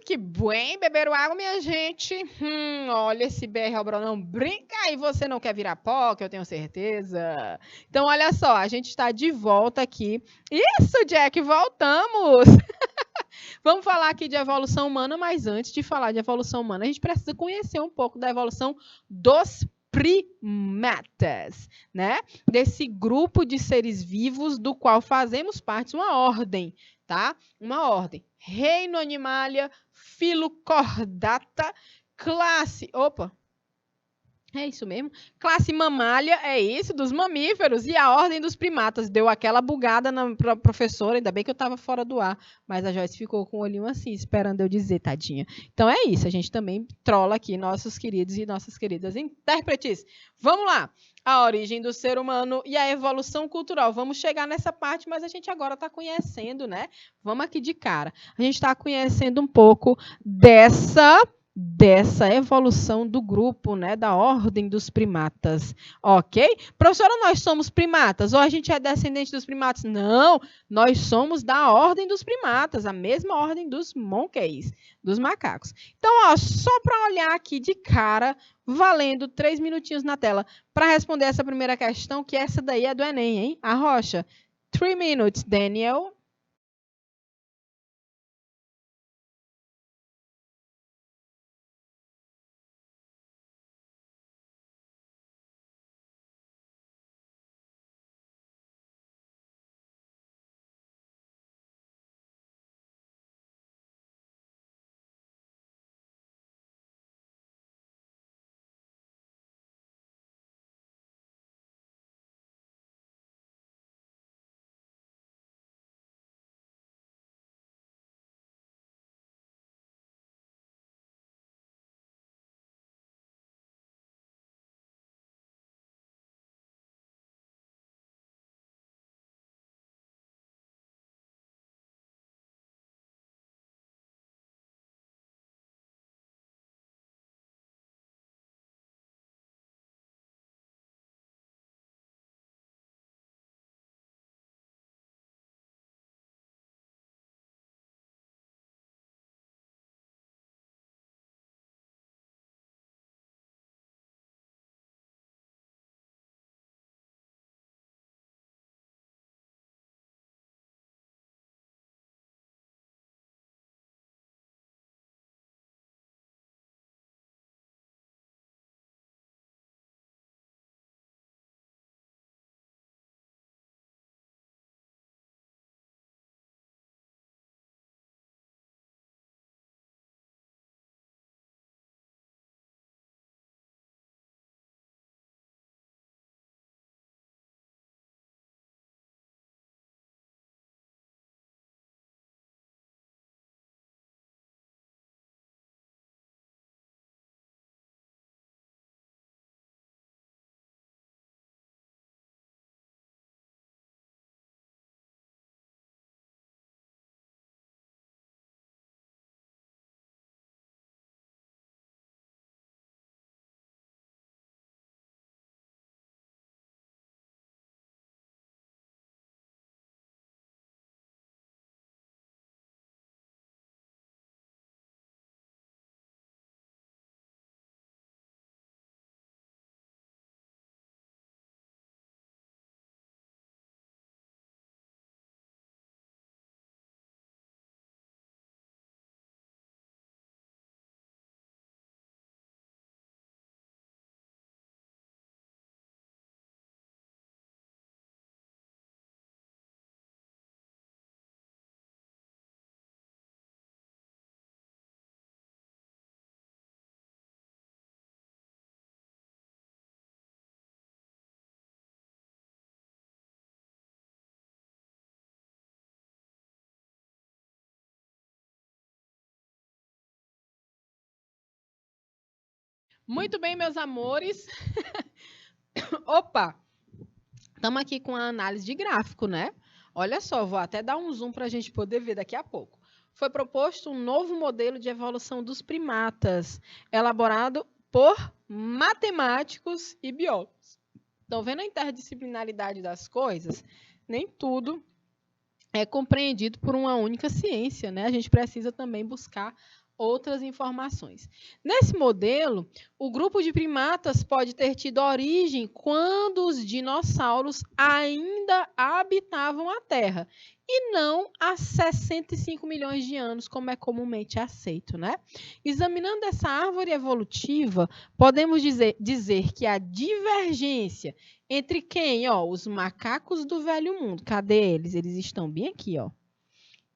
Que bem beber água, minha gente. Olha, esse BR Albrão não brinca e você não quer virar pó, que eu tenho certeza. Então, olha só, a gente está de volta aqui. Isso, Jack, voltamos. Vamos falar aqui de evolução humana, mas antes de falar de evolução humana, a gente precisa conhecer um pouco da evolução dos primatas, né? Desse grupo de seres vivos do qual fazemos parte, uma ordem, tá? Uma ordem. Reino Animalia, filo Chordata, classe... Opa! É isso mesmo. Classe mamália, é isso, dos mamíferos. E a ordem dos primatas. Deu aquela bugada na professora, ainda bem que eu estava fora do ar. Mas a Joyce ficou com o olhinho assim, esperando eu dizer, tadinha. Então é isso, a gente também trola aqui nossos queridos e nossas queridas intérpretes. Vamos lá. A origem do ser humano e a evolução cultural. Vamos chegar nessa parte, mas a gente agora está conhecendo, né? Vamos aqui de cara. A gente está conhecendo um pouco dessa evolução do grupo, né, da ordem dos primatas, ok? Professora, nós somos primatas ou a gente é descendente dos primatas? Não, nós somos da ordem dos primatas, a mesma ordem dos monkeys, dos macacos. Então, ó, só para olhar aqui de cara, valendo 3 minutinhos na tela, para responder essa primeira questão, que essa daí é do Enem, hein? A Rocha, 3 minutes, Daniel. Muito bem, meus amores. Opa! Estamos aqui com a análise de gráfico, né? Olha só, vou até dar um zoom para a gente poder ver daqui a pouco. Foi proposto um novo modelo de evolução dos primatas, elaborado por matemáticos e biólogos. Estão vendo a interdisciplinaridade das coisas? Nem tudo é compreendido por uma única ciência, né? A gente precisa também buscar outras informações. Nesse modelo, o grupo de primatas pode ter tido origem quando os dinossauros ainda habitavam a Terra, e não há 65 milhões de anos, como é comumente aceito, né? Examinando essa árvore evolutiva, podemos dizer que a divergência entre quem? Ó, os macacos do Velho Mundo. Cadê eles? Eles estão bem aqui, ó.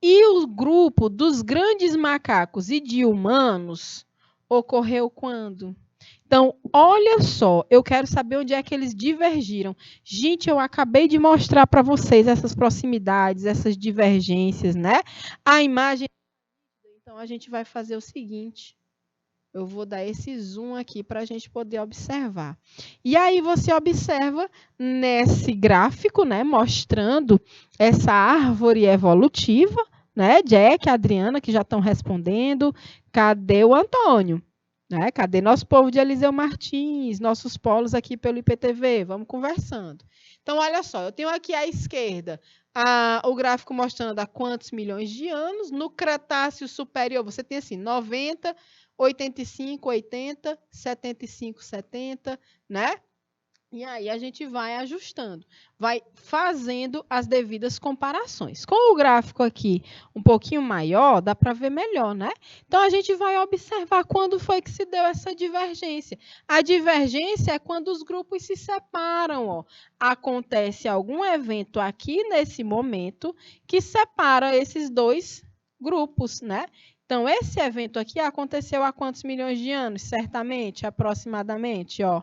E o grupo dos grandes macacos e de humanos ocorreu quando? Então, olha só, eu quero saber onde é que eles divergiram. Gente, eu acabei de mostrar para vocês essas proximidades, essas divergências, né? A imagem. Então, a gente vai fazer o seguinte. Eu vou dar esse zoom aqui para a gente poder observar. E aí você observa nesse gráfico, né, mostrando essa árvore evolutiva, né, Jack, Adriana, que já estão respondendo. Cadê o Antônio? Né? Cadê nosso povo de Eliseu Martins, nossos polos aqui pelo IPTV? Vamos conversando. Então, olha só, eu tenho aqui à esquerda o gráfico mostrando há quantos milhões de anos. No Cretáceo superior, você tem assim, 90, 85, 80, 75, 70, né? E aí a gente vai ajustando, vai fazendo as devidas comparações. Com o gráfico aqui um pouquinho maior, dá para ver melhor, né? Então, a gente vai observar quando foi que se deu essa divergência. A divergência é quando os grupos se separam, ó. Acontece algum evento aqui nesse momento que separa esses dois grupos, né? Então, esse evento aqui aconteceu há quantos milhões de anos? Certamente, aproximadamente, ó.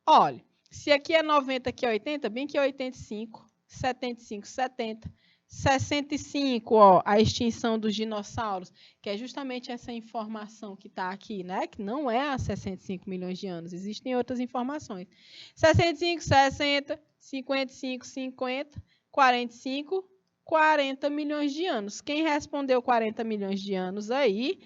Olha, se aqui é 90, aqui é 80, bem que é 85, 75, 70, 65, ó, a extinção dos dinossauros, que é justamente essa informação que está aqui, né? Que não é há 65 milhões de anos, existem outras informações. 65, 60, 55, 50, 45, 40 milhões de anos. Quem respondeu 40 milhões de anos aí?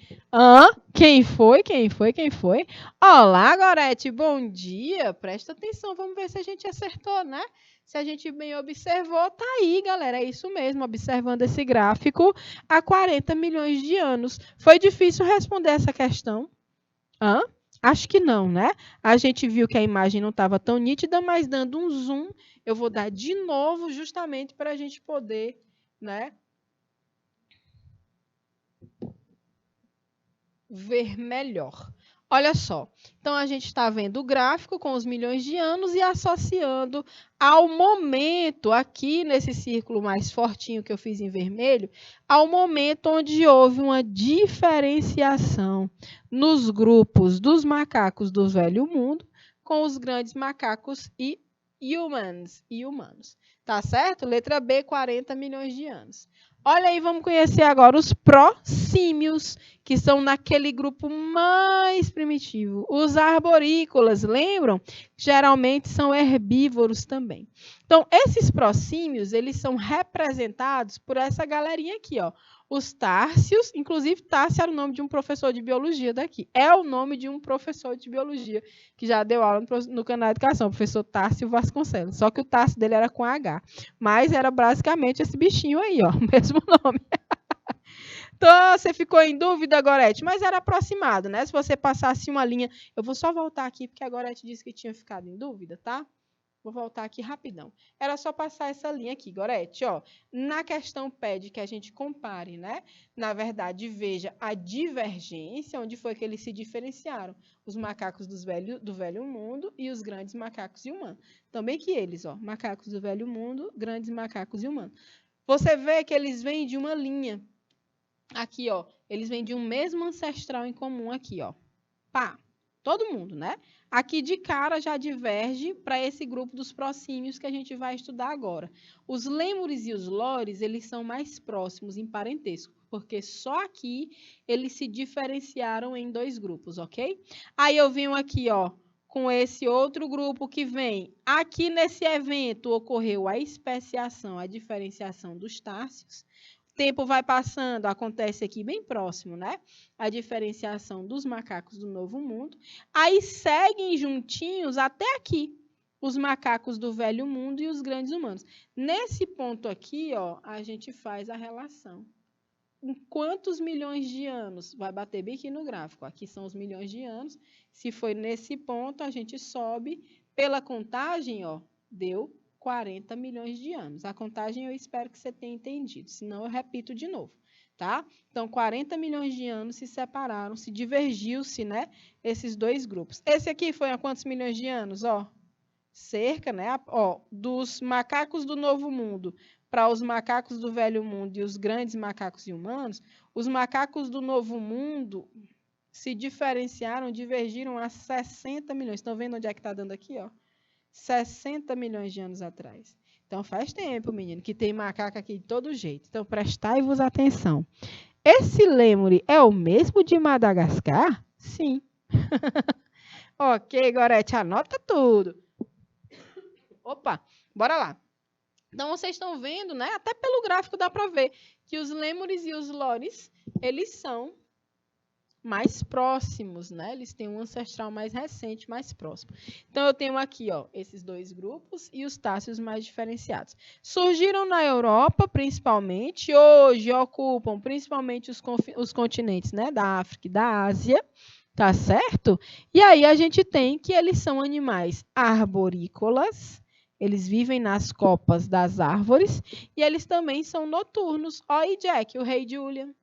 Quem foi? Quem foi? Quem foi? Olá, Gorete, bom dia. Presta atenção, vamos ver se a gente acertou, né? Se a gente bem observou, tá aí, galera. É isso mesmo, observando esse gráfico há 40 milhões de anos. Foi difícil responder essa questão? Acho que não, né? A gente viu que a imagem não estava tão nítida, mas dando um zoom, eu vou dar de novo justamente para a gente poder, né, ver melhor. Olha só, então a gente está vendo o gráfico com os milhões de anos e associando ao momento, aqui nesse círculo mais fortinho que eu fiz em vermelho, ao momento onde houve uma diferenciação nos grupos dos macacos do Velho Mundo com os grandes macacos e humanos. Tá certo? Letra B, 40 milhões de anos. Olha aí, vamos conhecer agora os prosímios, que são naquele grupo mais primitivo. Os arborícolas, lembram? Geralmente são herbívoros também. Então, esses prosímios, eles são representados por essa galerinha aqui, ó. Os társios, inclusive Tárcio era o nome de um professor de biologia daqui. É o nome de um professor de biologia que já deu aula no canal Educação, o professor Tárcio Vasconcelos. Só que o Tárcio dele era com H. Mas era basicamente esse bichinho aí, ó, o mesmo nome. Então, você ficou em dúvida, Gorete? Mas era aproximado, né? Se você passasse uma linha... Eu vou só voltar aqui, porque a Gorete disse que tinha ficado em dúvida, tá? Vou voltar aqui rapidão. Era só passar essa linha aqui, Gorete, ó. Na questão pede que a gente compare, né? Na verdade, veja a divergência, onde foi que eles se diferenciaram. Os macacos do Velho Mundo e os grandes macacos e humanos. Também que eles, ó, macacos do Velho Mundo, grandes macacos e humanos. Você vê que eles vêm de uma linha. Aqui, ó, eles vêm de um mesmo ancestral em comum aqui, ó. Pá, todo mundo, né? Aqui de cara já diverge para esse grupo dos prosímios que a gente vai estudar agora. Os lêmures e os lores, eles são mais próximos em parentesco, porque só aqui eles se diferenciaram em dois grupos, ok? Aí eu venho aqui, ó, com esse outro grupo que vem. Aqui nesse evento ocorreu a especiação, a diferenciação dos társios. O tempo vai passando, acontece aqui bem próximo, né? A diferenciação dos macacos do Novo Mundo. Aí seguem juntinhos até aqui, os macacos do Velho Mundo e os grandes humanos. Nesse ponto aqui, ó, a gente faz a relação. em quantos milhões de anos? Vai bater bem aqui no gráfico. Aqui são os milhões de anos. Se foi nesse ponto, a gente sobe. Pela contagem, ó, deu 40 milhões de anos. A contagem eu espero que você tenha entendido, senão eu repito de novo, tá? Então, 40 milhões de anos se separaram, se divergiu-se, né, esses dois grupos. Esse aqui foi há quantos milhões de anos? Ó, cerca, né, ó, dos macacos do Novo Mundo para os macacos do Velho Mundo e os grandes macacos e humanos, os macacos do Novo Mundo se diferenciaram, divergiram há 60 milhões. Estão vendo onde é que está dando aqui? Ó? 60 milhões de anos atrás. Então, faz tempo, menino, que tem macaco aqui de todo jeito. Então, prestai-vos atenção. Esse lêmure é o mesmo de Madagascar? Sim. Ok, Gorete, anota tudo. Opa, bora lá. Então, vocês estão vendo, né? Até pelo gráfico dá para ver que os lêmures e os lores, eles são mais próximos, né? Eles têm um ancestral mais recente, mais próximo. Então, eu tenho aqui, ó, esses dois grupos e os táceos mais diferenciados. Surgiram na Europa, principalmente. Hoje ocupam principalmente os continentes, né? Da África e da Ásia, tá certo? E aí a gente tem que eles são animais arborícolas. Eles vivem nas copas das árvores e eles também são noturnos. Ó, e Jack, o rei Julian.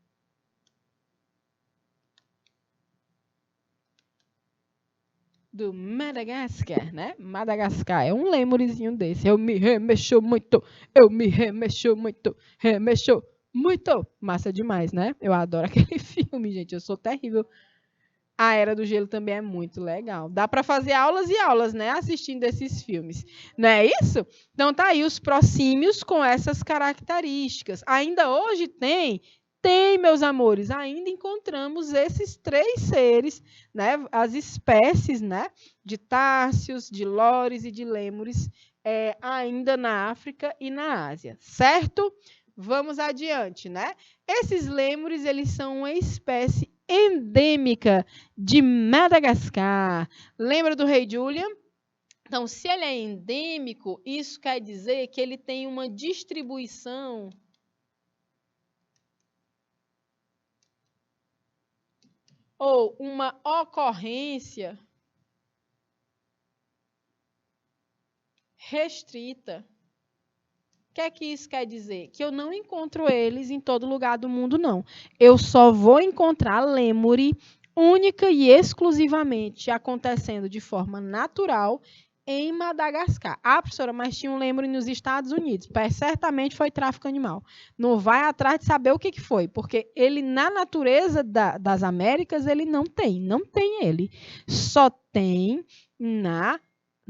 Do Madagascar, né? Madagascar é um lêmurezinho desse. Eu me remexo muito, remexo muito. Massa demais, né? Eu adoro aquele filme, gente. Eu sou terrível. A Era do Gelo também é muito legal. Dá para fazer aulas e aulas, né? Assistindo esses filmes. Não é isso? Então, tá aí os prosímios com essas características. Ainda hoje tem, meus amores, ainda encontramos esses três seres, né? As espécies, né? De tárcios, de lores e de lêmures, ainda na África e na Ásia, certo? Vamos adiante, né? Esses lêmures, eles são uma espécie endêmica de Madagascar. Lembra do rei Julian? Então, se ele é endêmico, isso quer dizer que ele tem uma distribuição ou uma ocorrência restrita. O que é que isso quer dizer? Que eu não encontro eles em todo lugar do mundo, não. Eu só vou encontrar lêmure única e exclusivamente acontecendo de forma natural em Madagascar. Ah, professora, mas tinha um lêmure nos Estados Unidos. Certamente foi tráfico animal. Não vai atrás de saber o que foi, porque ele, na natureza das Américas, ele não tem. Não tem ele. Só tem na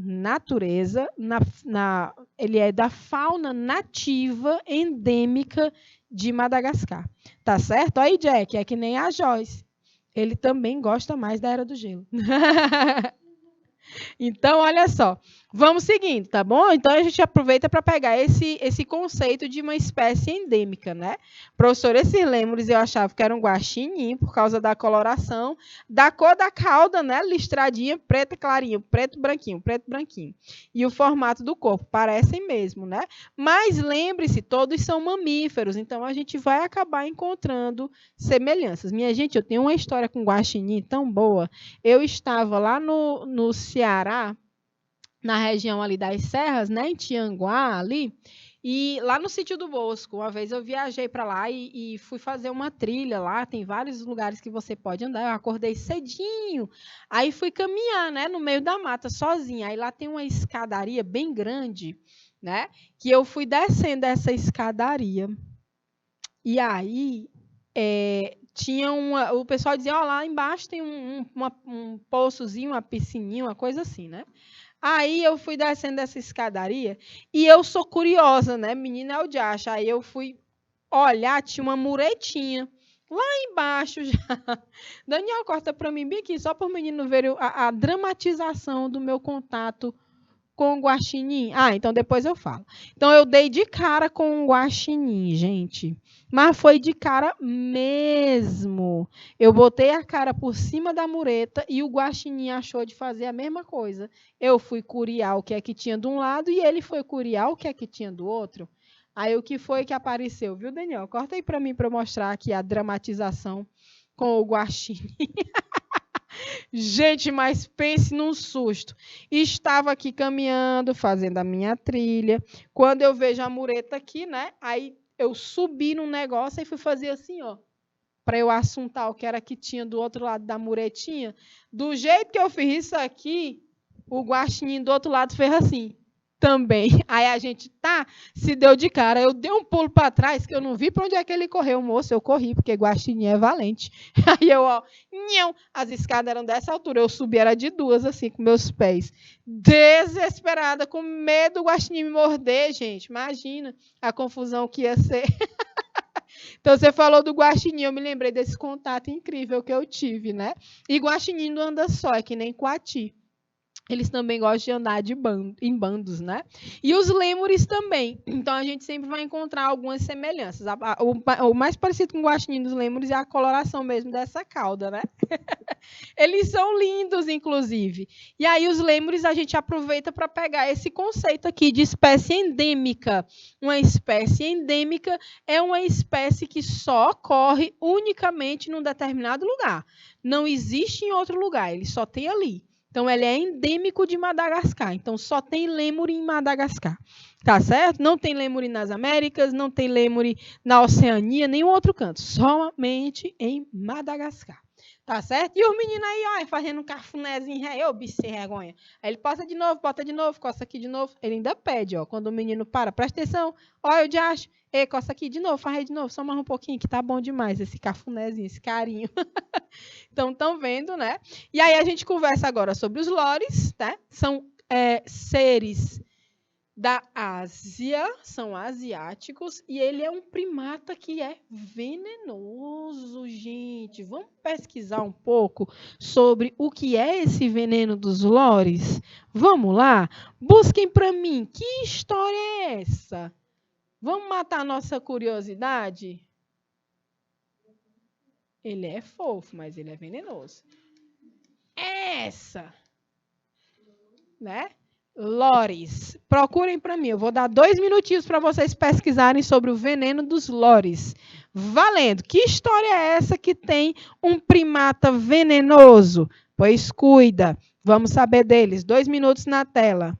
natureza, ele é da fauna nativa endêmica de Madagascar. Tá certo? Aí, Jack, é que nem a Joyce. Ele também gosta mais da Era do Gelo. Então, olha só. Vamos seguindo, tá bom? Então, a gente aproveita para pegar esse conceito de uma espécie endêmica, né? Professor, esses lêmures eu achava que eram guaxinim por causa da coloração, da cor da cauda, né? Listradinha, preta clarinha, preto branquinho. E o formato do corpo, parecem mesmo, né? Mas lembre-se, todos são mamíferos, então a gente vai acabar encontrando semelhanças. Minha gente, eu tenho uma história com guaxinim tão boa. Eu estava lá no Ceará, na região ali das serras, né, em Tianguá, ali, e lá no Sítio do Bosco, uma vez eu viajei para lá e fui fazer uma trilha lá, tem vários lugares que você pode andar, eu acordei cedinho, aí fui caminhar, né, no meio da mata, sozinha, aí lá tem uma escadaria bem grande, né, que eu fui descendo essa escadaria, e aí, tinha o pessoal dizia, ó, lá embaixo tem um poçozinho, uma piscininha, uma coisa assim, né? Aí eu fui descendo essa escadaria e eu sou curiosa, né? Menina é o diacho. Aí eu fui olhar, tinha uma muretinha lá embaixo já. Daniel, corta para mim bem aqui, só para o menino ver a dramatização do meu contato com o guaxinim. Ah, então depois eu falo. Então eu dei de cara com o guaxinim, gente. Mas foi de cara mesmo. Eu botei a cara por cima da mureta e o guaxinim achou de fazer a mesma coisa. Eu fui curiar o que é que tinha de um lado e ele foi curiar o que é que tinha do outro. Aí o que foi que apareceu, viu, Daniel? Corta aí para mim para eu mostrar aqui a dramatização com o guaxinim. Gente, mas pense num susto. Estava aqui caminhando, fazendo a minha trilha. Quando eu vejo a mureta aqui, né? Aí eu subi num negócio e fui fazer assim, ó, para eu assuntar o que era que tinha do outro lado da muretinha. Do jeito que eu fiz isso aqui, o guaxinim do outro lado fez assim também. Aí a gente se deu de cara. Eu dei um pulo para trás que eu não vi para onde é que ele correu, moço. Eu corri porque guaxinim é valente. Aí eu, ó, nhão, as escadas eram dessa altura. Eu subi era de duas assim com meus pés, desesperada, com medo do guaxinim me morder, gente. Imagina a confusão que ia ser. Então, você falou do guaxinim, eu me lembrei desse contato incrível que eu tive, né? E guaxinim não anda só, é que nem coati. Eles também gostam de andar em bandos, né? E os lêmures também. Então, a gente sempre vai encontrar algumas semelhanças. O mais parecido com o guaxinim dos lêmures é a coloração mesmo dessa cauda, né? Eles são lindos, inclusive. E aí, os lêmures, a gente aproveita para pegar esse conceito aqui de espécie endêmica. Uma espécie endêmica é uma espécie que só ocorre unicamente num determinado lugar. Não existe em outro lugar, ele só tem ali. Então, ele é endêmico de Madagascar. Então, só tem lêmure em Madagascar. Tá certo? Não tem lêmure nas Américas, não tem lêmure na Oceania, nenhum outro canto. Somente em Madagascar. Tá certo? E os meninos aí, ó, fazendo um cafunézinho, ô, bicho sem vergonha. Aí ele passa de novo, bota de novo, coça aqui de novo. Ele ainda pede, ó, quando o menino para, presta atenção, olha o diacho, ei, coça aqui de novo, faz aí de novo, só mais um pouquinho, que tá bom demais esse cafunézinho, esse carinho. Então, estão vendo, né? E aí a gente conversa agora sobre os lores, né? São seres da Ásia, são asiáticos, e ele é um primata que é venenoso, gente. Vamos pesquisar um pouco sobre o que é esse veneno dos lores? Vamos lá? Busquem para mim, que história é essa? Vamos matar a nossa curiosidade? Ele é fofo, mas ele é venenoso. Essa, né? Lores. Procurem para mim. Eu vou dar 2 minutinhos para vocês pesquisarem sobre o veneno dos lores. Valendo. Que história é essa que tem um primata venenoso? Pois cuida. Vamos saber deles. 2 minutos na tela.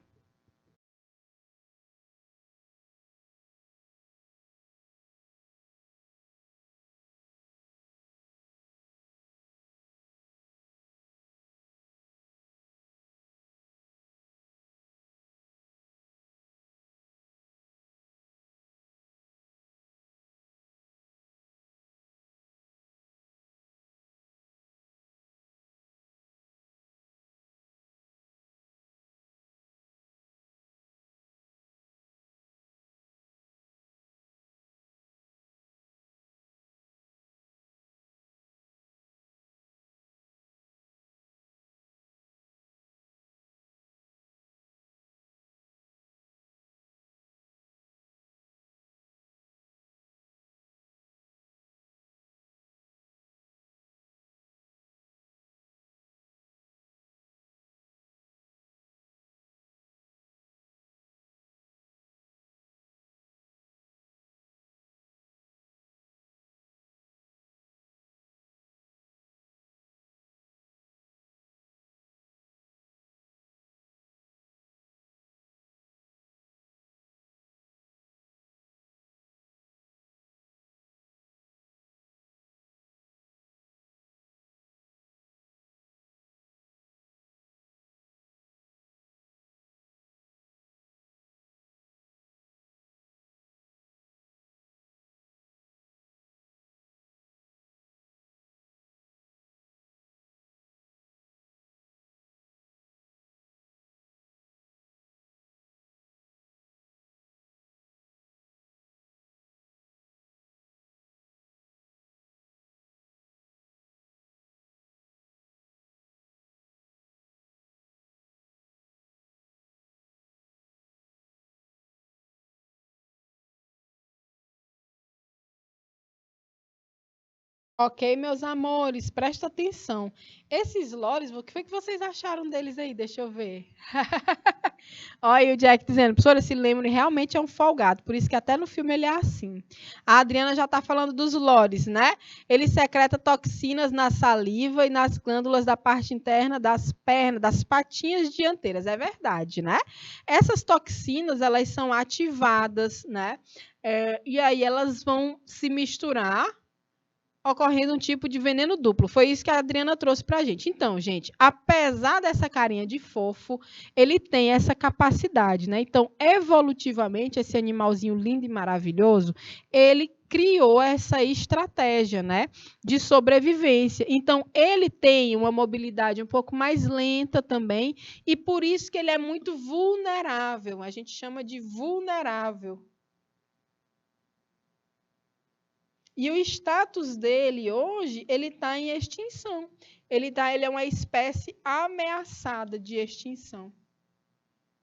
Ok, meus amores, presta atenção. Esses lores, o que foi que vocês acharam deles aí? Deixa eu ver. Olha aí o Jack dizendo, professora, esse Lemuri realmente é um folgado, por isso que até no filme ele é assim. A Adriana já está falando dos lores, né? Ele secreta toxinas na saliva e nas glândulas da parte interna das pernas, das patinhas dianteiras. É verdade, né? Essas toxinas, elas são ativadas, né? E aí elas vão se misturar ocorrendo um tipo de veneno duplo. Foi isso que a Adriana trouxe para a gente. Então, gente, apesar dessa carinha de fofo, ele tem essa capacidade, né? Então, evolutivamente, esse animalzinho lindo e maravilhoso, ele criou essa estratégia, né, de sobrevivência. Então, ele tem uma mobilidade um pouco mais lenta também, e por isso que ele é muito vulnerável. A gente chama de vulnerável. E o status dele hoje, ele está em extinção. Ele é uma espécie ameaçada de extinção.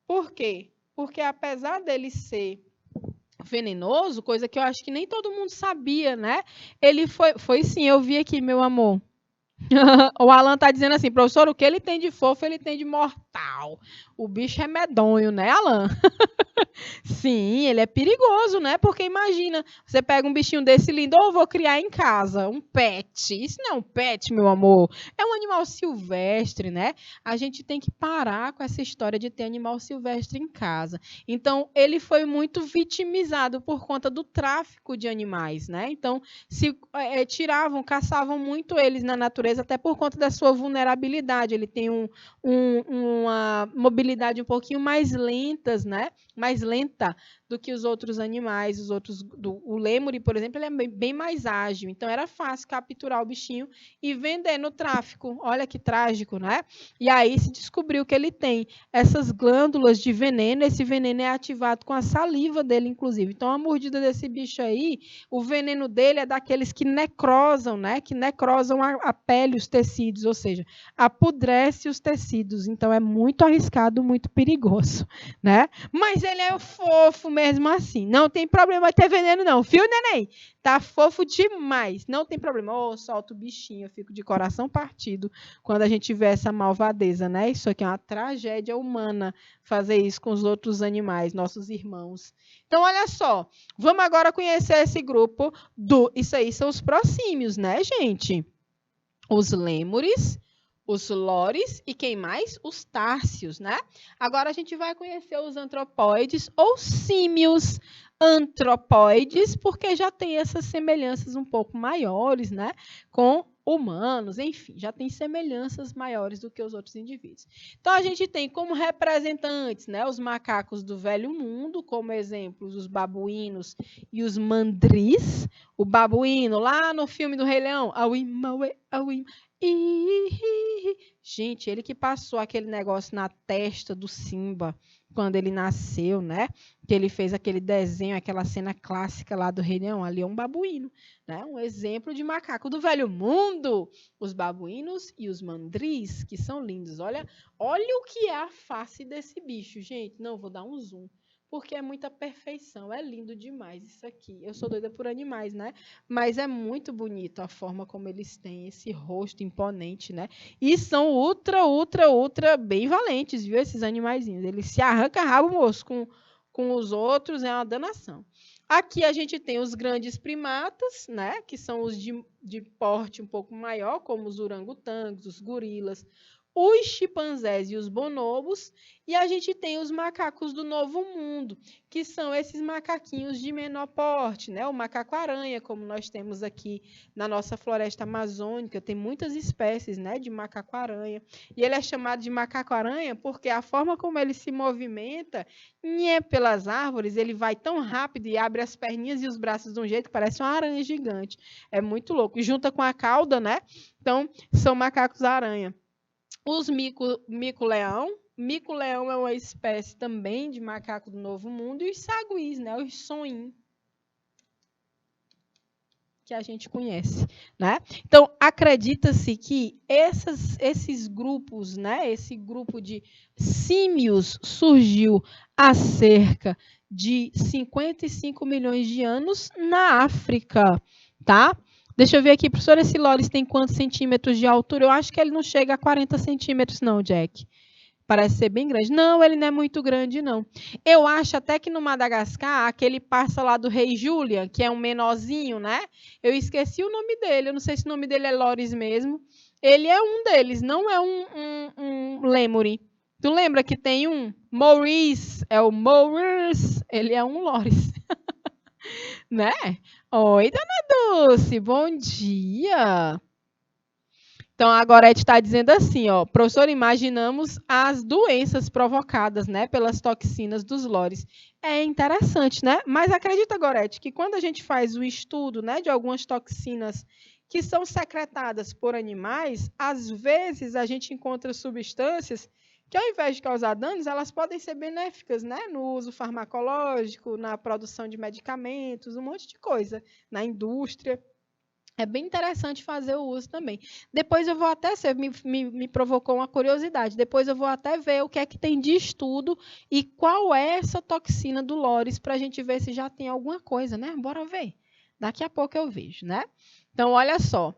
Por quê? Porque apesar dele ser venenoso, coisa que eu acho que nem todo mundo sabia, né? Ele foi sim, eu vi aqui, meu amor. O Alan está dizendo assim, professor, o que ele tem de fofo, ele tem de mortal. O bicho é medonho, né, Alan? Sim, ele é perigoso, né? Porque imagina, você pega um bichinho desse lindo, ou eu vou criar em casa, um pet. Isso não é um pet, meu amor. É um animal silvestre, né? A gente tem que parar com essa história de ter animal silvestre em casa. Então, ele foi muito vitimizado por conta do tráfico de animais, né? Então, se tiravam, caçavam muito eles na natureza, até por conta da sua vulnerabilidade. Ele tem uma mobilidade um pouquinho mais lentas, né? Mais lenta do que os outros animais, o lêmure, por exemplo, ele é bem mais ágil, então era fácil capturar o bichinho e vender no tráfico. Olha que trágico, né? E aí se descobriu que ele tem essas glândulas de veneno, esse veneno é ativado com a saliva dele, inclusive. Então a mordida desse bicho aí, o veneno dele é daqueles que necrosam, né? Que necrosam a pele, os tecidos, ou seja, apodrece os tecidos. Então é muito arriscado, muito perigoso, né? Mas ele é fofo mesmo assim. Não tem problema ter veneno, não. Viu, neném? Tá fofo demais. Não tem problema. Oh, solta o bichinho. Eu fico de coração partido quando a gente vê essa malvadeza, né? Isso aqui é uma tragédia humana, fazer isso com os outros animais, nossos irmãos. Então, olha só. Vamos agora conhecer esse grupo do... Isso aí são os prosímios, né, gente? Os lêmures, os lores e quem mais? Os társios, né? Agora a gente vai conhecer os antropóides ou símios antropóides, porque já tem essas semelhanças um pouco maiores, né? Com humanos, enfim, já tem semelhanças maiores do que os outros indivíduos. Então, a gente tem como representantes, né, os macacos do Velho Mundo, como exemplos, os babuínos e os mandris. O babuíno, lá no filme do Rei Leão, gente, ele que passou aquele negócio na testa do Simba quando ele nasceu, né? Que ele fez aquele desenho, aquela cena clássica lá do Rei Leão. Ali é um babuíno, né? Um exemplo de macaco do Velho Mundo. Os babuínos e os mandris, que são lindos. Olha o que é a face desse bicho, gente. Não, vou dar um zoom, porque é muita perfeição. É lindo demais isso aqui. Eu sou doida por animais, né? Mas é muito bonito a forma como eles têm esse rosto imponente, né? E são ultra bem valentes, viu? Esses animaizinhos. Eles se arrancam rabo, moço, com os outros, é uma danação. Aqui a gente tem os grandes primatas, né? Que são os de porte um pouco maior, como os orangotangos, os gorilas, os chimpanzés e os bonobos, e a gente tem os macacos do Novo Mundo, que são esses macaquinhos de menor porte, né? O macaco-aranha, como nós temos aqui na nossa floresta amazônica, tem muitas espécies, né, de macaco-aranha, e ele é chamado de macaco-aranha porque a forma como ele se movimenta pelas árvores, ele vai tão rápido e abre as perninhas e os braços de um jeito que parece uma aranha gigante. É muito louco. E junta com a cauda, né? Então, são macacos-aranha. Os mico-leão. Mico-leão é uma espécie também de macaco do Novo Mundo. E os saguis, né? Os sonim, que a gente conhece, né? Então, acredita-se que esses grupos, né? Esse grupo de símios surgiu há cerca de 55 milhões de anos na África, tá? Deixa eu ver aqui, professor, esse Loris tem quantos centímetros de altura? Eu acho que ele não chega a 40 centímetros, não, Jack. Parece ser bem grande. Não, ele não é muito grande, não. Eu acho até que no Madagascar, aquele parça lá do Rei Julian, que é um menorzinho, né? Eu esqueci o nome dele. Eu não sei se o nome dele é Loris mesmo. Ele é um deles, não é um Lemuri. Tu lembra que tem um Maurice? É o Maurice. Ele é um Loris. Né? Oi, dona Dulce, bom dia. Então, a Gorete está dizendo assim, ó, professor, imaginamos as doenças provocadas, né, pelas toxinas dos lores. É interessante, né? Mas acredita, Gorete, que quando a gente faz o estudo, né, de algumas toxinas que são secretadas por animais, às vezes a gente encontra substâncias que, ao invés de causar danos, elas podem ser benéficas, né, no uso farmacológico, na produção de medicamentos, um monte de coisa, na indústria. É bem interessante fazer o uso também. Depois eu vou até, me provocou uma curiosidade, depois eu vou até ver o que é que tem de estudo e qual é essa toxina do Loris para a gente ver se já tem alguma coisa, né? Bora ver. Daqui a pouco eu vejo, né? Então, olha só.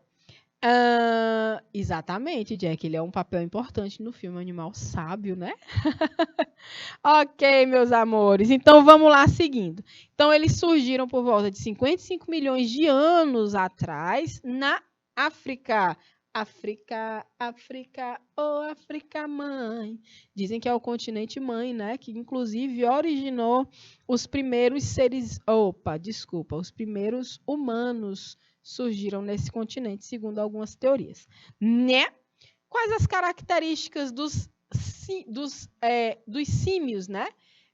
Exatamente, Jack, ele é um papel importante no filme Animal Sábio, né? Ok, meus amores. Então, vamos lá seguindo. Então, eles surgiram por volta de 55 milhões de anos atrás na África. África, África, oh África mãe. Dizem que é o continente mãe, né? Que inclusive originou os primeiros seres... Opa, desculpa. Os primeiros humanos surgiram nesse continente, segundo algumas teorias. Né? Quais as características dos símios, né?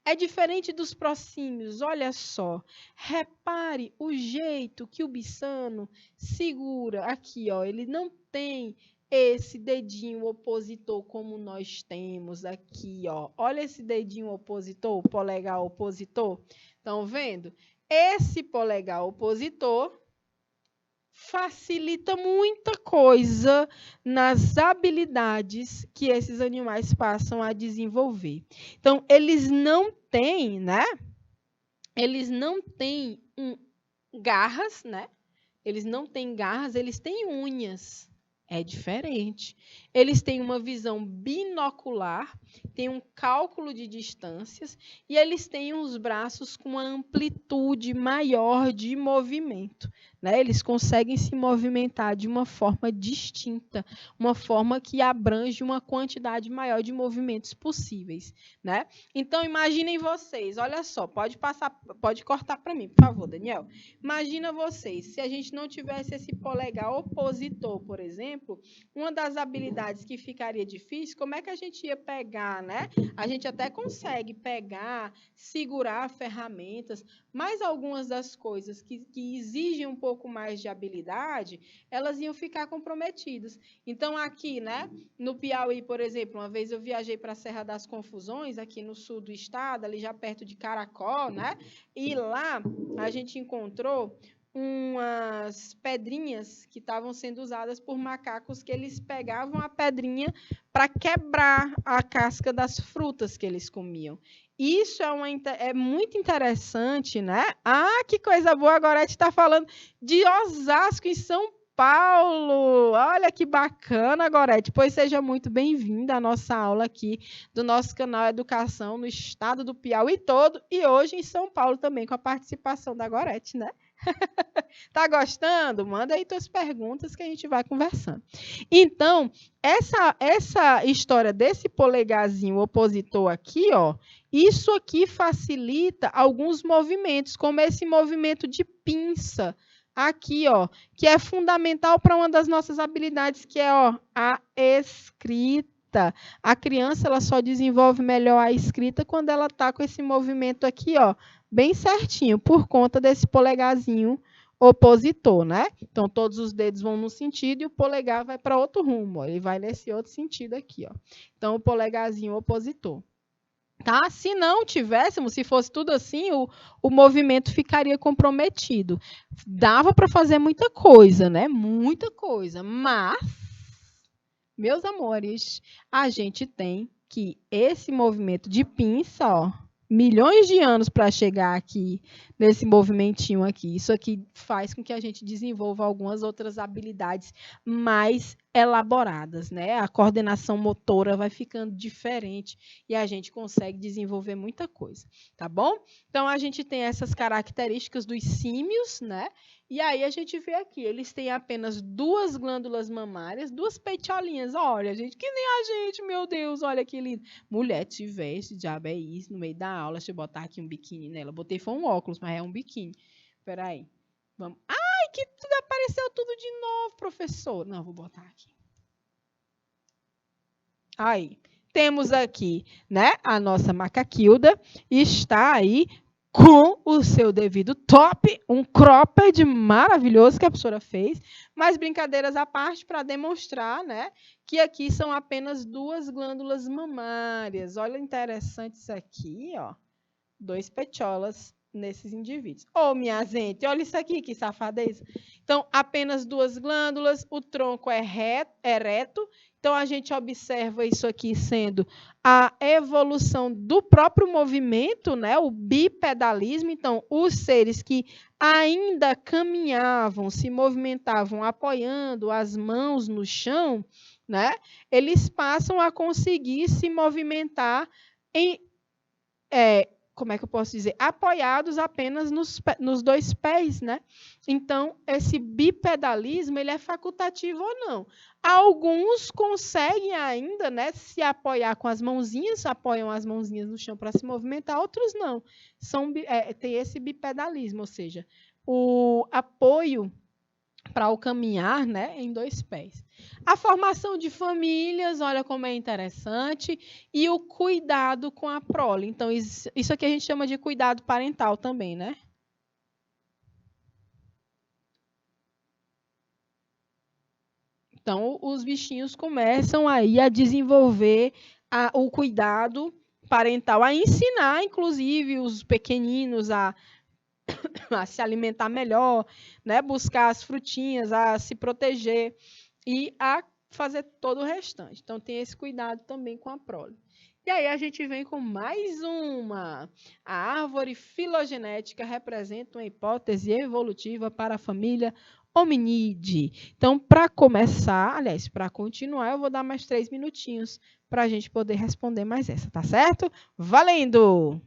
É diferente dos prosímios, olha só. Repare o jeito que o biçano segura aqui, ó. Ele não tem esse dedinho opositor como nós temos aqui, ó. Olha esse dedinho opositor, polegar opositor. Estão vendo? Esse polegar opositor facilita muita coisa nas habilidades que esses animais passam a desenvolver. Então, eles não têm, né? Eles não têm garras, né? Eles não têm garras, eles têm unhas. É diferente. Eles têm uma visão binocular, têm um cálculo de distâncias e eles têm os braços com uma amplitude maior de movimento. Né? Eles conseguem se movimentar de uma forma distinta, uma forma que abrange uma quantidade maior de movimentos possíveis. Né? Então, imaginem vocês, olha só, pode cortar para mim, por favor, Daniel. Imagina vocês, se a gente não tivesse esse polegar opositor, por exemplo, uma das habilidades que ficaria difícil, como é que a gente ia pegar, né? A gente até consegue pegar, segurar ferramentas, mas algumas das coisas que exigem um pouco mais de habilidade, elas iam ficar comprometidas. Então, aqui, né, no Piauí, por exemplo, uma vez eu viajei para a Serra das Confusões, aqui no sul do estado, ali já perto de Caracol, né? E lá a gente encontrou umas pedrinhas que estavam sendo usadas por macacos, que eles pegavam a pedrinha para quebrar a casca das frutas que eles comiam. Isso é muito interessante, né? Ah, que coisa boa! Agora a gente está falando de Osasco, em São Paulo. Olha que bacana, Gorete. Pois seja muito bem-vinda à nossa aula aqui do nosso canal Educação no estado do Piauí todo e hoje em São Paulo também com a participação da Gorete, né? Tá gostando? Manda aí tuas perguntas que a gente vai conversando. Então, essa história desse polegarzinho opositor aqui, ó, isso aqui facilita alguns movimentos, como esse movimento de pinça aqui, ó, que é fundamental para uma das nossas habilidades, que é, ó, a escrita. A criança ela só desenvolve melhor a escrita quando ela está com esse movimento aqui, ó, bem certinho, por conta desse polegarzinho opositor, né? Então, todos os dedos vão num sentido e o polegar vai para outro rumo, ó. Ele vai nesse outro sentido aqui, ó. Então, o polegarzinho opositor. Tá? Se não tivéssemos, se fosse tudo assim, o movimento ficaria comprometido. Dava para fazer muita coisa, né? Muita coisa, mas, meus amores, a gente tem que esse movimento de pinça, ó, milhões de anos para chegar aqui, nesse movimentinho aqui. Isso aqui faz com que a gente desenvolva algumas outras habilidades mais elaboradas, né? A coordenação motora vai ficando diferente e a gente consegue desenvolver muita coisa, tá bom? Então, a gente tem essas características dos símios, né? E aí a gente vê aqui, eles têm apenas 2 glândulas mamárias, 2 peitolinhas. Olha, gente, que nem a gente, meu Deus, olha que lindo. Mulher, te veste, diabo é isso, no meio da aula, deixa eu botar aqui um biquíni nela. Botei foi um óculos, mas é um biquíni. Peraí. Vamos. Ai, que tudo apareceu tudo de novo, professor. Não, vou botar aqui. Aí, temos aqui, né, a nossa macaquilda está aí com o seu devido top, um cropped maravilhoso que a professora fez, mas brincadeiras à parte para demonstrar, né, que aqui são apenas 2 glândulas mamárias. Olha interessante isso aqui, ó. 2 petiolas nesses indivíduos. Ô, minha gente, olha isso aqui, que safadeza. Então, apenas 2 glândulas, o tronco é ereto. Então, a gente observa isso aqui sendo a evolução do próprio movimento, né? O bipedalismo. Então, os seres que ainda caminhavam, se movimentavam apoiando as mãos no chão, né? Eles passam a conseguir se movimentar em como é que eu posso dizer? Apoiados apenas nos 2 pés, né? Então, esse bipedalismo, ele é facultativo ou não. Alguns conseguem ainda, né, se apoiar com as mãozinhas, apoiam as mãozinhas no chão para se movimentar, outros não. Tem esse bipedalismo, ou seja, o apoio para o caminhar, né, em 2 pés. A formação de famílias, olha como é interessante, e o cuidado com a prole. Então, isso aqui a gente chama de cuidado parental também, né? Então, os bichinhos começam aí a desenvolver o cuidado parental, a ensinar, inclusive, os pequeninos a se alimentar melhor, né? Buscar as frutinhas, a se proteger e a fazer todo o restante. Então, tem esse cuidado também com a prole. E aí a gente vem com mais uma. A árvore filogenética representa uma hipótese evolutiva para a família hominide. Então, para começar, aliás, para continuar, eu vou dar mais 3 minutinhos para a gente poder responder mais essa, tá certo? Valendo!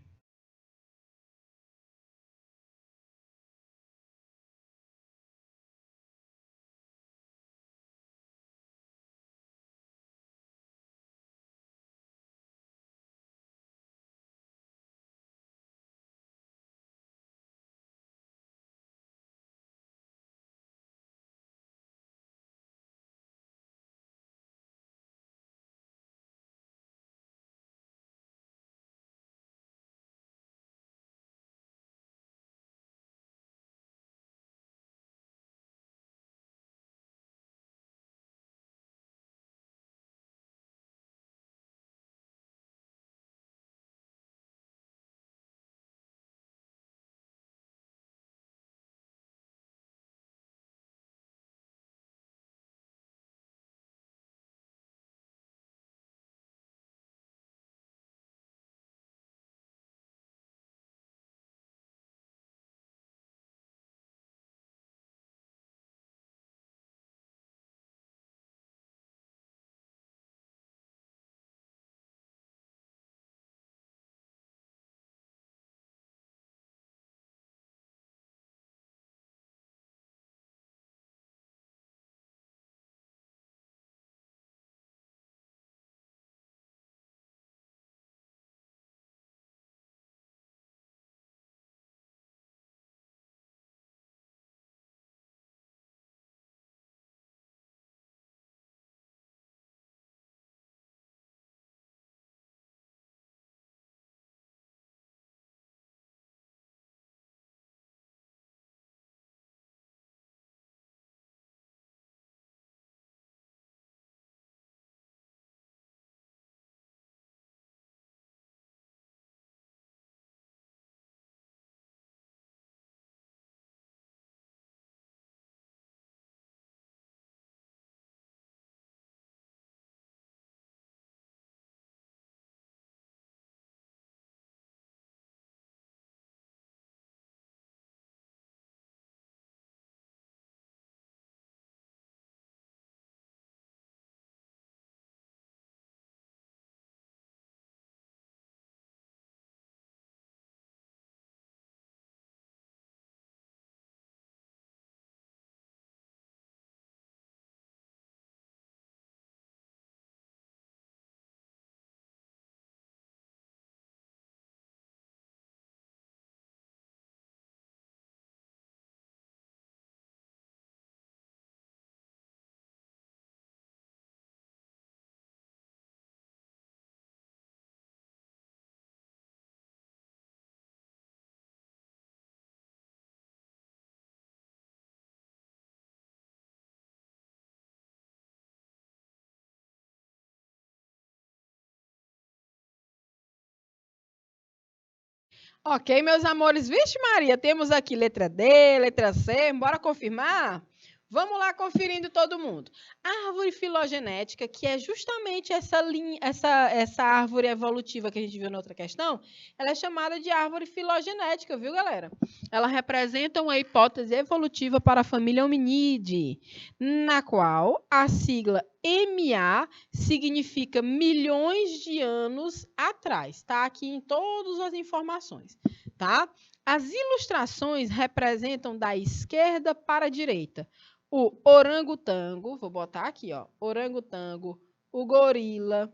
Ok, meus amores. Vixe Maria, temos aqui letra D, letra C. Bora confirmar? Vamos lá conferindo todo mundo. A árvore filogenética, que é justamente essa árvore evolutiva que a gente viu na outra questão, ela é chamada de árvore filogenética, viu, galera? Ela representa uma hipótese evolutiva para a família Hominidae, na qual a sigla MA significa milhões de anos atrás. Está aqui em todas as informações, tá? As ilustrações representam da esquerda para a direita o orangotango, vou botar aqui, ó, orangotango, o gorila,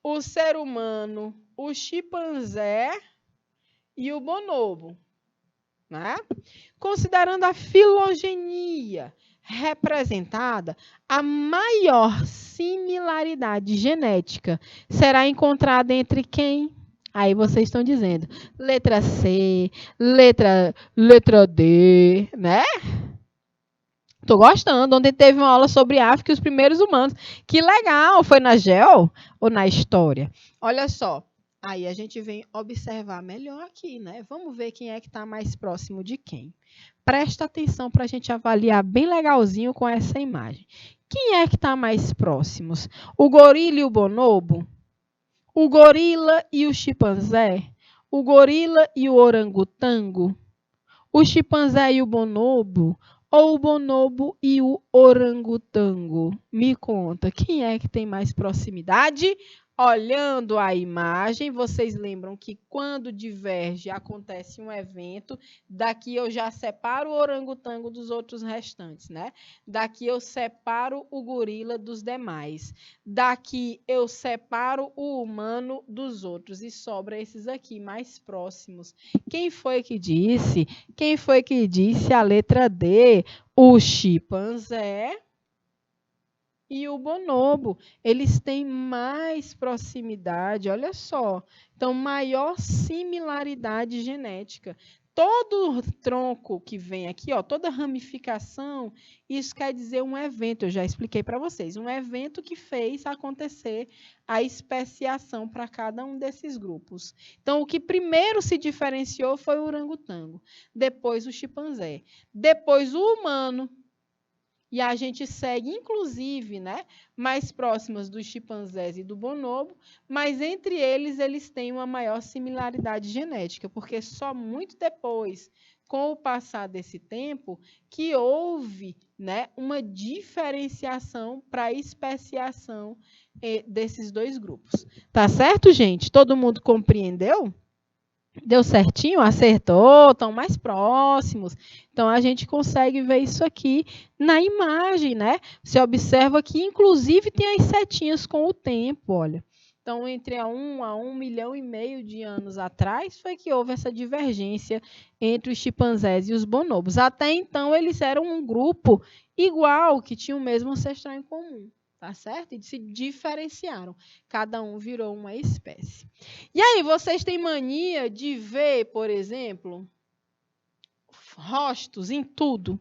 o ser humano, o chimpanzé e o bonobo, né? Considerando a filogenia representada, a maior similaridade genética será encontrada entre quem? Aí vocês estão dizendo, letra C, letra D, né? Tô gostando. Ontem teve uma aula sobre África e os primeiros humanos. Que legal! Foi na Geo ou na História? Olha só. Aí a gente vem observar melhor aqui, né? Vamos ver quem é que está mais próximo de quem. Presta atenção para a gente avaliar bem legalzinho com essa imagem. Quem é que está mais próximos? O gorila e o bonobo? O gorila e o chimpanzé? O gorila e o orangotango? O chimpanzé e o bonobo? Ou o bonobo e o orangotango? Me conta, quem é que tem mais proximidade? Olhando a imagem, vocês lembram que quando diverge, acontece um evento. Daqui eu já separo o orangotango dos outros restantes, né? Daqui eu separo o gorila dos demais. Daqui eu separo o humano dos outros e sobra esses aqui mais próximos. Quem foi que disse? Quem foi que disse a letra D? O chimpanzé e o bonobo. Eles têm mais proximidade, olha só. Então, maior similaridade genética. Todo tronco que vem aqui, ó, toda ramificação, isso quer dizer um evento, eu já expliquei para vocês, um evento que fez acontecer a especiação para cada um desses grupos. Então, o que primeiro se diferenciou foi o orangotango, depois o chimpanzé, depois o humano, e a gente segue, inclusive, né, mais próximas dos chimpanzés e do bonobo, mas entre eles têm uma maior similaridade genética, porque só muito depois, com o passar desse tempo, que houve, né, uma diferenciação para a especiação desses dois grupos. Tá certo, gente? Todo mundo compreendeu? Deu certinho? Acertou? Estão mais próximos. Então, a gente consegue ver isso aqui na imagem, né? Você observa que, inclusive, tem as setinhas com o tempo, olha. Então, entre a 1 milhão e meio de anos atrás, foi que houve essa divergência entre os chimpanzés e os bonobos. Até então, eles eram um grupo igual, que tinha o mesmo ancestral em comum. Tá certo? E se diferenciaram. Cada um virou uma espécie. E aí, vocês têm mania de ver, por exemplo, rostos em tudo?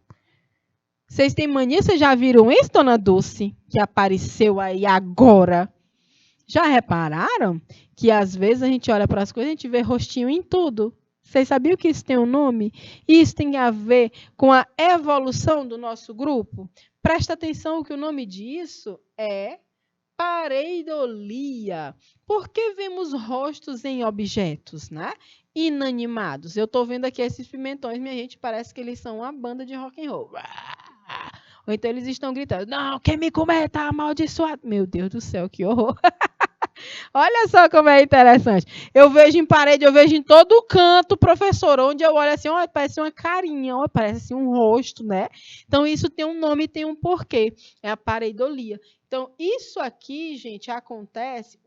Vocês têm mania? Vocês já viram isso, Dona Dulce? Que apareceu aí agora. Já repararam que às vezes a gente olha para as coisas e a gente vê rostinho em tudo? Vocês sabiam que isso tem um nome? Isso tem a ver com a evolução do nosso grupo? Presta atenção que o nome disso é pareidolia. Por que vemos rostos em objetos, né? Inanimados. Eu estou vendo aqui esses pimentões, minha gente, parece que eles são uma banda de rock and roll. Ou então eles estão gritando, não, quem me comer tá amaldiçoado. Meu Deus do céu, que horror. Olha só como é interessante. Eu vejo em parede, eu vejo em todo canto, professor, onde eu olho assim, ó, parece uma carinha, ó, parece assim, um rosto, né? Então, isso tem um nome e tem um porquê. É a pareidolia. Então, isso aqui, gente, acontece...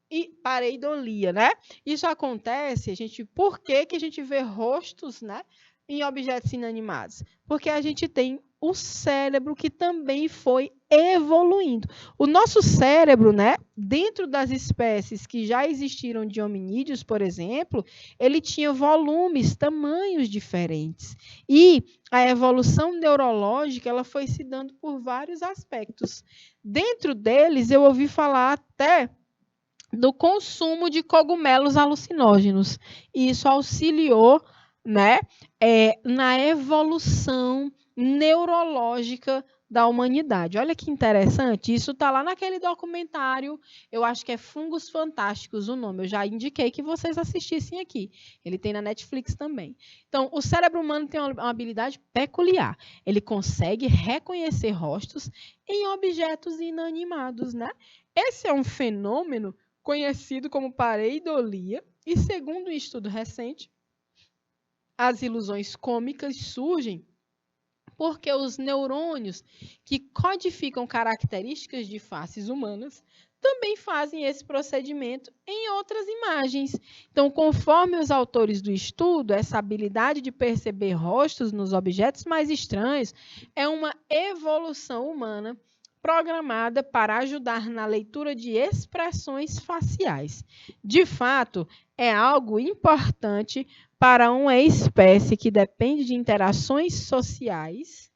E pareidolia, né? Isso acontece, por que a gente vê rostos, né, em objetos inanimados? Porque a gente tem o cérebro que também foi evoluindo. O nosso cérebro, né, dentro das espécies que já existiram de hominídeos, por exemplo, ele tinha volumes, tamanhos diferentes. E a evolução neurológica, ela foi se dando por vários aspectos. Dentro deles, eu ouvi falar até do consumo de cogumelos alucinógenos. E isso auxiliou, né, na evolução neurológica da humanidade. Olha que interessante, isso está lá naquele documentário, eu acho que é Fungos Fantásticos o nome, eu já indiquei que vocês assistissem aqui. Ele tem na Netflix também. Então, o cérebro humano tem uma habilidade peculiar. Ele consegue reconhecer rostos em objetos inanimados, né? Esse é um fenômeno conhecido como pareidolia, e segundo um estudo recente, as ilusões cômicas surgem porque os neurônios que codificam características de faces humanas também fazem esse procedimento em outras imagens. Então, conforme os autores do estudo, essa habilidade de perceber rostos nos objetos mais estranhos é uma evolução humana programada para ajudar na leitura de expressões faciais. De fato, é algo importante para uma espécie que depende de interações sociais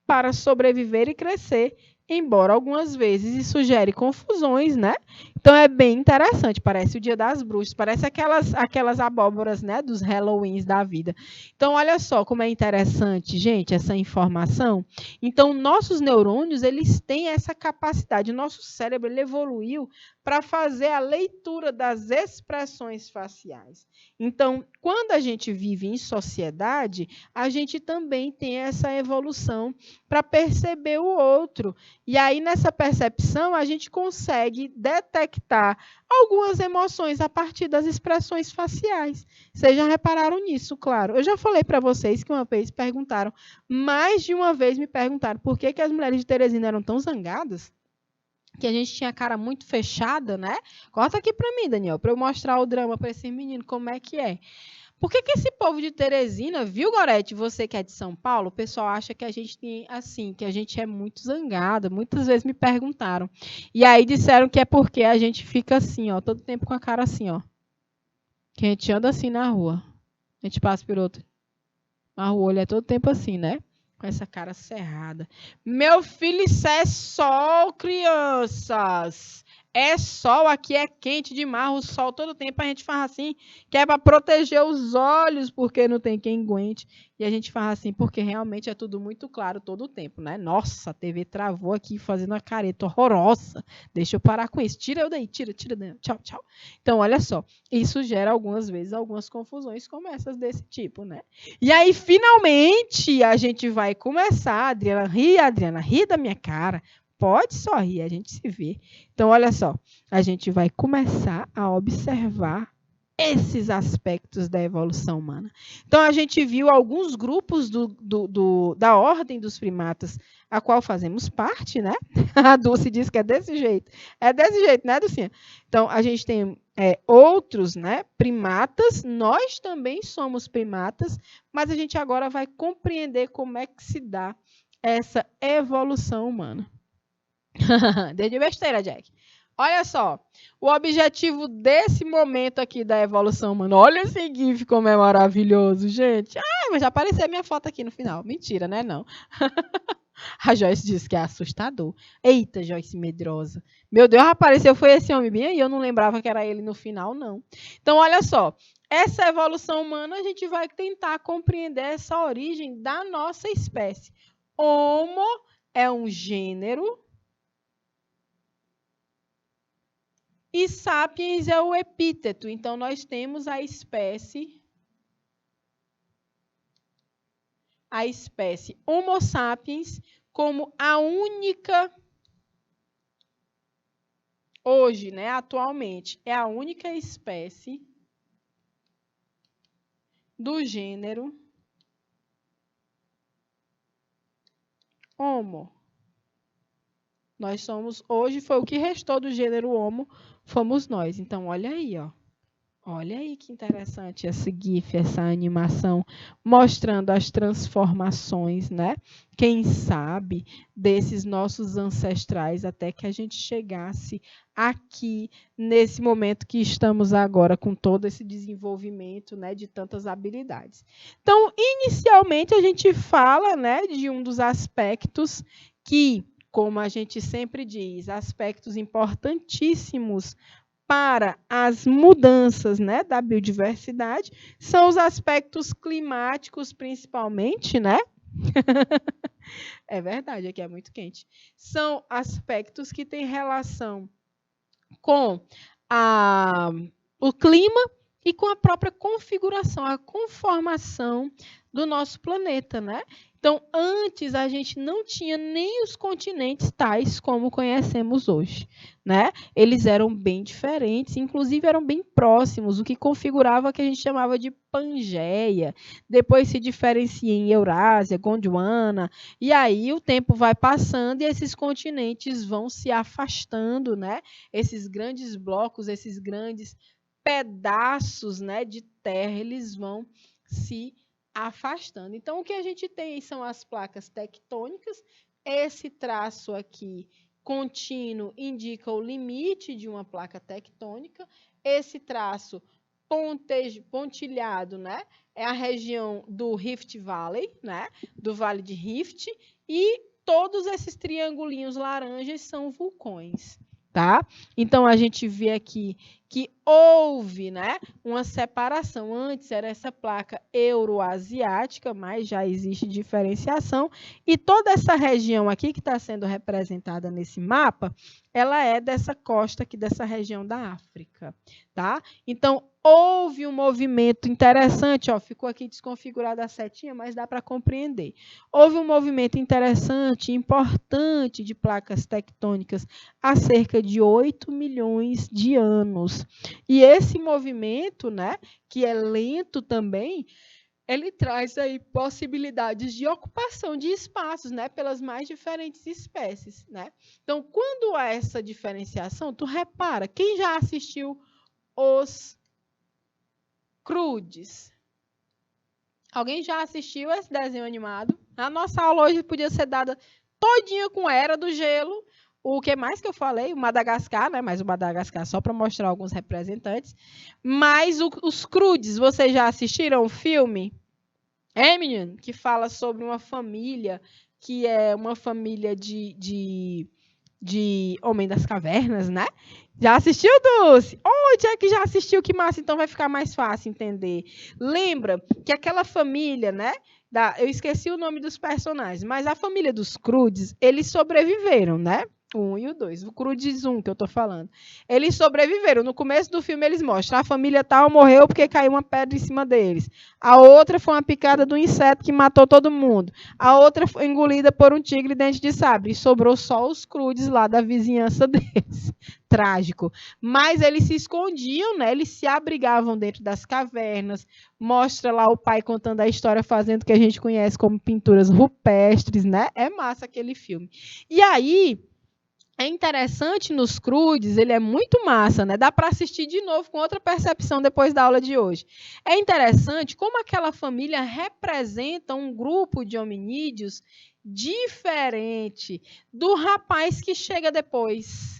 para sobreviver e crescer, embora algumas vezes isso gere confusões, né? Então é bem interessante, parece o Dia das Bruxas, parece aquelas abóboras, né, dos Halloweens da vida. Então olha só como é interessante, gente, essa informação. Então nossos neurônios, eles têm essa capacidade, o nosso cérebro ele evoluiu para fazer a leitura das expressões faciais. Então, quando a gente vive em sociedade, a gente também tem essa evolução para perceber o outro. E aí, nessa percepção, a gente consegue detectar algumas emoções a partir das expressões faciais. Vocês já repararam nisso, claro. Eu já falei para vocês que uma vez perguntaram, mais de uma vez me perguntaram por que as mulheres de Teresina eram tão zangadas, que a gente tinha a cara muito fechada, né? Corta aqui para mim, Daniel, para eu mostrar o drama para esse menino, como é que é. Por que esse povo de Teresina, viu, Gorete, você que é de São Paulo, o pessoal acha que a gente tem assim, que a gente é muito zangada. Muitas vezes me perguntaram. E aí disseram que é porque a gente fica assim, ó, todo tempo com a cara assim, ó. Que a gente anda assim na rua. A gente passa por outro. A rua, olha, é todo tempo assim, né? Com essa cara cerrada. Meu filho, isso é sol, crianças. É sol, aqui é quente demais, o sol todo tempo a gente faz assim, que é para proteger os olhos, porque não tem quem aguente. E a gente faz assim, porque realmente é tudo muito claro todo o tempo, né? Nossa, a TV travou aqui fazendo uma careta horrorosa. Deixa eu parar com isso. Tira eu daí, tira daí. Tchau, tchau. Então, olha só, isso gera algumas vezes algumas confusões como essas desse tipo, né? E aí, finalmente, a gente vai começar. Adriana, ri da minha cara. Pode só rir, a gente se vê. Então, olha só, a gente vai começar a observar esses aspectos da evolução humana. Então, a gente viu alguns grupos da ordem dos primatas, a qual fazemos parte, né? A Dulce disse que é desse jeito. É desse jeito, né, Dulcinha? Então, a gente tem outros, né, primatas, nós também somos primatas, mas a gente agora vai compreender como é que se dá essa evolução humana. Desde besteira, Jack. Olha só, o objetivo desse momento aqui da evolução humana. Olha esse GIF como é maravilhoso, gente. Ah, mas já apareceu a minha foto aqui no final. Mentira, né? Não. A Joyce disse que é assustador. Eita, Joyce medrosa. Meu Deus, apareceu, foi esse homem bem aí. Eu não lembrava que era ele no final, não. Então, olha só. Essa evolução humana, a gente vai tentar compreender essa origem da nossa espécie. Homo é um gênero e sapiens é o epíteto. Então, nós temos a espécie Homo sapiens como a única, hoje, né, atualmente, é a única espécie do gênero Homo. Nós somos, hoje foi o que restou do gênero Homo, fomos nós. Então, olha aí, ó. Olha aí que interessante esse GIF, essa animação, mostrando as transformações, né? Quem sabe desses nossos ancestrais até que a gente chegasse aqui, nesse momento que estamos agora, com todo esse desenvolvimento, né, de tantas habilidades. Então, inicialmente, a gente fala, né, de um dos aspectos que como a gente sempre diz, aspectos importantíssimos para as mudanças, né, da biodiversidade são os aspectos climáticos, principalmente, né? É verdade, aqui é muito quente. São aspectos que têm relação com o clima e com a própria configuração, a conformação do nosso planeta, né? Então, antes a gente não tinha nem os continentes tais como conhecemos hoje, né? Eles eram bem diferentes, inclusive eram bem próximos, o que configurava o que a gente chamava de Pangeia. Depois se diferencia em Eurásia, Gondwana, e aí o tempo vai passando e esses continentes vão se afastando, né? Esses grandes blocos, esses grandes pedaços, né, de terra, eles vão se afastando. Então, o que a gente tem são as placas tectônicas. Esse traço aqui contínuo indica o limite de uma placa tectônica. Esse traço pontilhado, né, é a região do Rift Valley, né, do Vale de Rift, e todos esses triangulinhos laranjas são vulcões. Tá? Então, a gente vê aqui que houve, né, uma separação. Antes era essa placa euroasiática, mas já existe diferenciação. E toda essa região aqui que está sendo representada nesse mapa, ela é dessa costa aqui, dessa região da África. Tá? Então, houve um movimento interessante, ó, ficou aqui desconfigurada a setinha, mas dá para compreender. Houve um movimento interessante, importante de placas tectônicas há cerca de 8 milhões de anos. E esse movimento, né, que é lento também, ele traz aí possibilidades de ocupação de espaços, né, pelas mais diferentes espécies, né? Então, quando há essa diferenciação, tu repara, quem já assistiu os Croods? Alguém já assistiu esse desenho animado? A nossa aula hoje podia ser dada todinha com a Era do Gelo. O que mais que eu falei? O Madagascar, né? Mas o Madagascar só para mostrar alguns representantes. Mas os Croods, vocês já assistiram o filme? É, menino? Que fala sobre uma família que é uma família de Homem das Cavernas, né? Já assistiu, Dulce? Oh, Jack já assistiu, que massa, então vai ficar mais fácil entender. Lembra que aquela família, né? Eu esqueci o nome dos personagens, mas a família dos Croods, eles sobreviveram, né? O 1 e o 2, o Croods 1 que eu tô falando. Eles sobreviveram. No começo do filme eles mostram, a família tal morreu porque caiu uma pedra em cima deles. A outra foi uma picada do inseto que matou todo mundo. A outra foi engolida por um tigre dente de sabre. E sobrou só os Croods lá da vizinhança deles. Trágico. Mas eles se escondiam, né? Eles se abrigavam dentro das cavernas. Mostra lá o pai contando a história, fazendo o que a gente conhece como pinturas rupestres, né? É massa aquele filme. E aí, é interessante nos Croods, ele é muito massa, né? Dá para assistir de novo com outra percepção depois da aula de hoje. É interessante como aquela família representa um grupo de hominídeos diferente do rapaz que chega depois.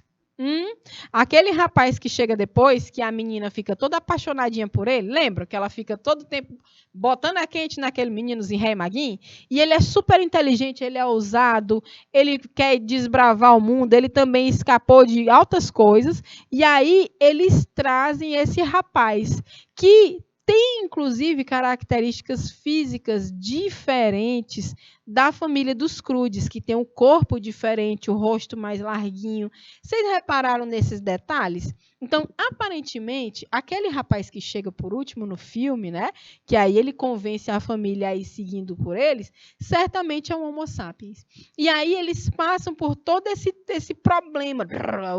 Aquele rapaz que chega depois, que a menina fica toda apaixonadinha por ele, lembra que ela fica todo tempo botando a quente naquele menino Zinrei Maguin? E ele é super inteligente, ele é ousado, ele quer desbravar o mundo, ele também escapou de altas coisas, e aí eles trazem esse rapaz que tem, inclusive, características físicas diferentes da família dos Croods, que tem um corpo diferente, o rosto mais larguinho. Vocês repararam nesses detalhes? Então, aparentemente, aquele rapaz que chega por último no filme, né, que aí ele convence a família a ir seguindo por eles, certamente é um Homo sapiens. E aí eles passam por todo esse problema.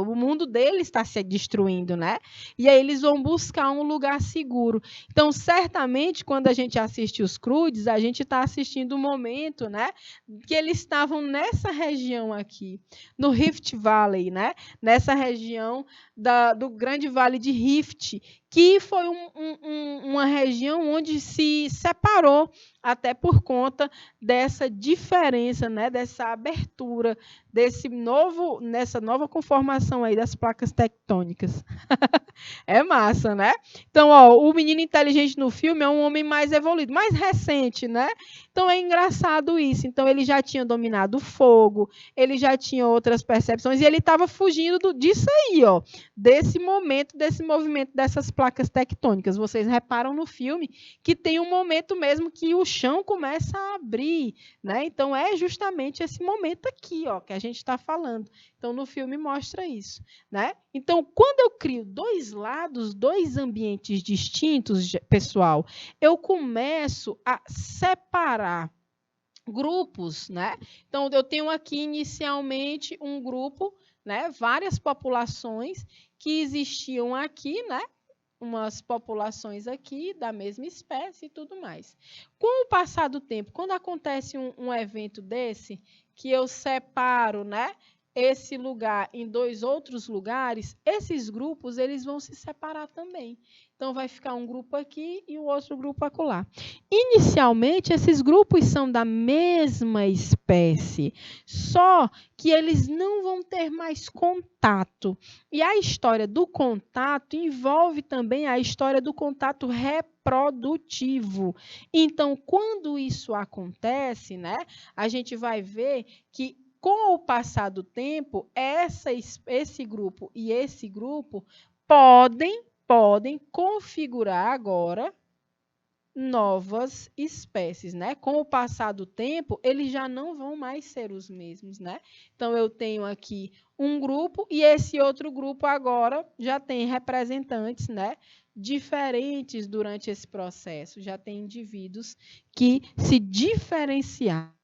O mundo deles está se destruindo, né? E aí eles vão buscar um lugar seguro. Então, certamente, quando a gente assiste os Croods, a gente está assistindo um momento, né, que eles estavam nessa região aqui, no Rift Valley, né, nessa região do Grande Vale de Rift, que foi uma região onde se separou até por conta dessa diferença, né, dessa abertura, nessa nova conformação aí das placas tectônicas. É massa, né? Então, ó, o menino inteligente no filme é um homem mais evoluído, mais recente, né? Então é engraçado isso. Então ele já tinha dominado o fogo, ele já tinha outras percepções e ele estava fugindo disso aí, ó, desse momento, desse movimento dessas placas tectônicas. Vocês reparam no filme que tem um momento mesmo que o chão começa a abrir, né? Então é justamente esse momento aqui, ó, que a gente está falando. Então no filme mostra isso, né? Então quando eu crio dois lados, dois ambientes distintos, pessoal, eu começo a separar grupos, né? Então eu tenho aqui inicialmente um grupo, né? Várias populações que existiam aqui, né? Umas populações aqui da mesma espécie e tudo mais. Com o passar do tempo, quando acontece um evento desse, que eu separo, né? Esse lugar em dois outros lugares, esses grupos eles vão se separar também. Então vai ficar um grupo aqui e o outro grupo acolá. Inicialmente, esses grupos são da mesma espécie, só que eles não vão ter mais contato. E a história do contato envolve também a história do contato reprodutivo. Então, quando isso acontece, né, a gente vai ver que com o passar do tempo, esse grupo e esse grupo podem configurar agora novas espécies, né? Com o passar do tempo, eles já não vão mais ser os mesmos, né? Então, eu tenho aqui um grupo e esse outro grupo agora já tem representantes, né? Diferentes durante esse processo, já tem indivíduos que se diferenciaram.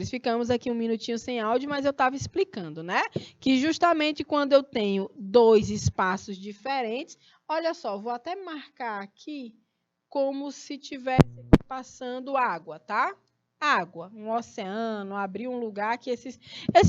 Ficamos aqui um minutinho sem áudio, mas eu estava explicando, né? Que justamente quando eu tenho dois espaços diferentes, olha só, vou até marcar aqui como se tivesse passando água, tá? Água, um oceano, abrir um lugar que esses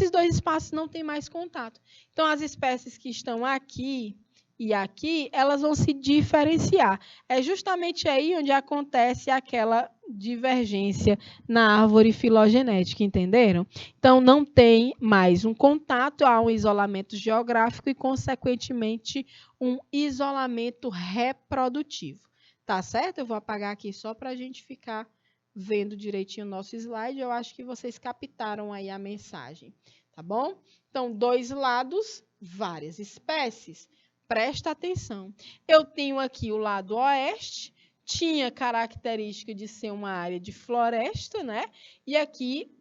dois espaços não têm mais contato. Então, as espécies que estão aqui e aqui, elas vão se diferenciar. É justamente aí onde acontece aquela divergência na árvore filogenética, entenderam? Então, não tem mais um contato, há um isolamento geográfico e, consequentemente, um isolamento reprodutivo. Tá certo? Eu vou apagar aqui só para a gente ficar vendo direitinho o nosso slide. Eu acho que vocês captaram aí a mensagem, tá bom? Então, dois lados, várias espécies. Presta atenção. Eu tenho aqui o lado oeste, tinha característica de ser uma área de floresta, né? E aqui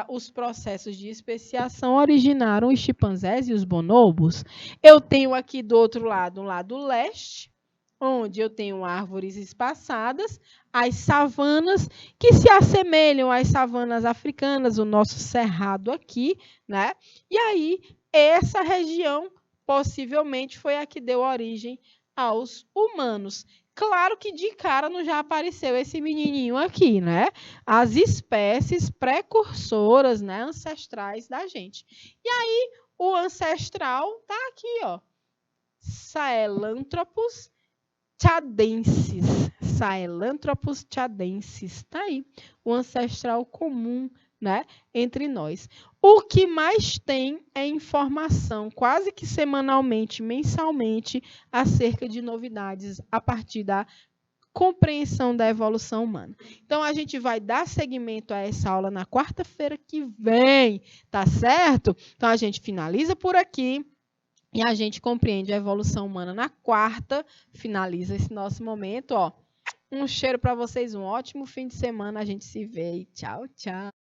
os processos de especiação originaram os chimpanzés e os bonobos. Eu tenho aqui do outro lado, um lado leste, onde eu tenho árvores espaçadas, as savanas, que se assemelham às savanas africanas, o nosso cerrado aqui, né? E aí, essa região possivelmente foi a que deu origem aos humanos. Claro que de cara não já apareceu esse menininho aqui, né? As espécies precursoras, né, ancestrais da gente. E aí, o ancestral tá aqui, ó. Sahelanthropus tchadensis. Sahelanthropus tchadensis. Tá aí, o ancestral comum, né, entre nós. O que mais tem é informação, quase que semanalmente, mensalmente, acerca de novidades a partir da compreensão da evolução humana. Então, a gente vai dar seguimento a essa aula na quarta-feira que vem, tá certo? Então, a gente finaliza por aqui. E a gente compreende a evolução humana na quarta, finaliza esse nosso momento, ó. Um cheiro para vocês, um ótimo fim de semana, a gente se vê e tchau, tchau.